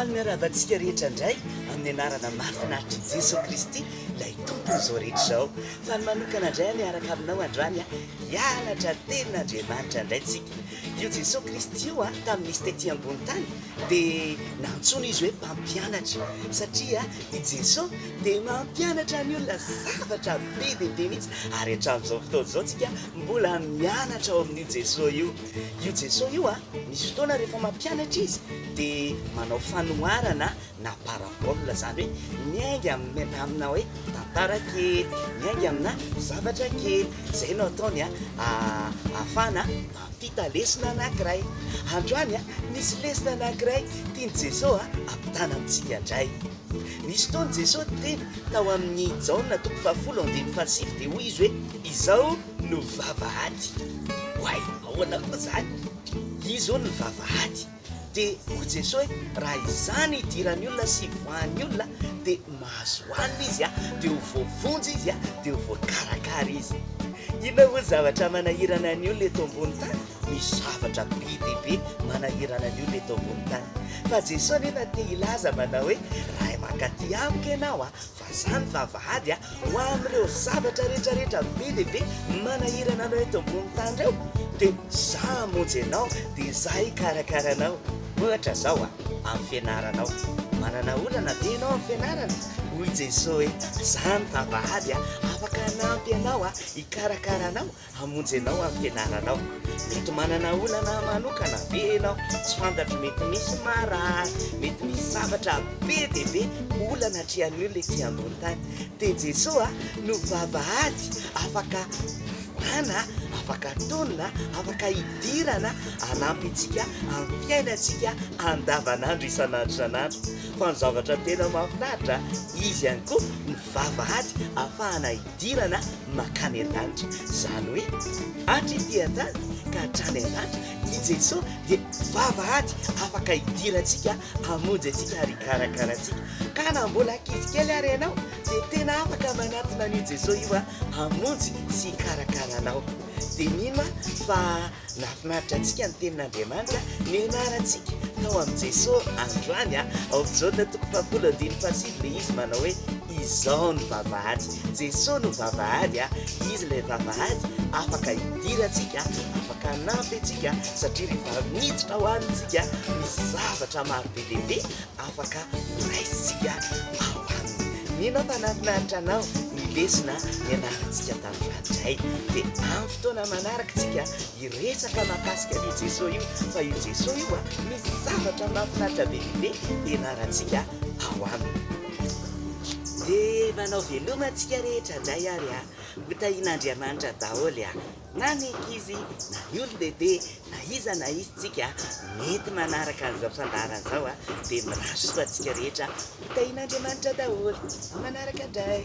faly miaravantsika rehetra indray amin'ny anarana mahafinaritra Jesosy Kristy ilay tompony izao rehetra izao. Faly manokana indray miaraka aminao androany hianatra tenin'Andriamanitra indray tsika. Io Jesosy Kristy io tamin'ny nisy tetỳ ambony tany dia nantsoina izy hoe mpampianatra satria i Jesosy dia mampianatra ny olona zavatra be dia be mihitsy ary hatramin'izao fotoana izao tsika mbola mianatra ao amin'io Jesosy io. Io Jesosy io misy fotoana rehefa mampianatra izy dia manao fanoharana na parabola zany hoe miainga amina hoe tantara kely, miainga amina zavatra kely izay no ataony ahafahana mampita lesona anankiray. Androany nisy lesona anankiray tiany Jesosy ampitana amintsika indray. Nisy fotoana Jesosy teny tao amin'ny Jaona 10:17 dia hoy izy hoe izao no vavahady. Way, ahoana koa zany? Izao no vavahady. Dia hoy Jesosy raha izany idiran'ny olona sy voan'ny olona dia mahazo hoanina izy dia ho voavonjy izy dia ho voakarakara izy. Inona moa zavatra manahirana ny olona eto ambony tany? Misy zavatra be dia be manahirana ny olona eto ambony tany. Fa Jesosy nefa te hilaza manao hoe raha mankaty amiko ianao fa zany vavahady ho amin'ireo zavatra rehetrarehetra be dia be manahirana anao eto ambony tany ireo dia za monjy ianao dia za hikarakara anao. Ohatra zao amin'ny fianaranao manana olana be ianao amin'ny fianarana, hoy Jesosy hoe zany vavahady afaka hanampy ianao hikarakara anao hamonjy ianao amin'ny fianaranao. Mety manana olana manokana be ianao tsy fantatro, mety misy marary, mety misy zavatra be dia be olana trian'ny olona ety ambony tany dia Jesosy no vavahady afaka voana, afaka tonina, afaka hidirana hanampy antsika amin'ny fiainantsika andavanandro isanandro. Fa ny zavatra tena mahafinaritra izy ihany koa ny vavahady ahafahana hidirana makany an-danitra. Zany hoe hatretỳ an-tany ka hatrany an-danitra i Jesosy dia vavahady afaka hidirantsika hamonjy antsika ary hikarakara antsika. Ka na mbola ankizy kely ary ianao dia tena afaka manatona an'io Jesosy io hamonjy sy hikarakara anao. Dia mino fa nahafinaritra antsika ny tenin'Andriamanitra nianarantsika tao amin'ny Jesosy androany ao Jaona 10:17 ilay izy manao hoe izao no vavahady. Jesosy no vavahady izy ilay vavahady afaka hidirantsika, afaka hanampy antsika satria rehefa miditra ho antsika misy zavatra maro be dia be afaka horaisitsika ao aminy. Mino fa nahafinaritra anao lesona nianarantsika tamin'izay dia amin'ny fotoana manaraka tsika hiresaka mahakasika io Jesosy io, fa io Jesosy io misy zavatra mahafinaritra be dia be ianarantsika ao aminy. Dia manao veloma antsika rehetra indray ary hotahian'Andriamanitra daholo na ny ankizy na ny olon-dehibe na iza na izytsika mety manaraka an'izao fandaharana izao dia miraso antsika rehetra hotahian'Andriamanitra daholo manaraka indray.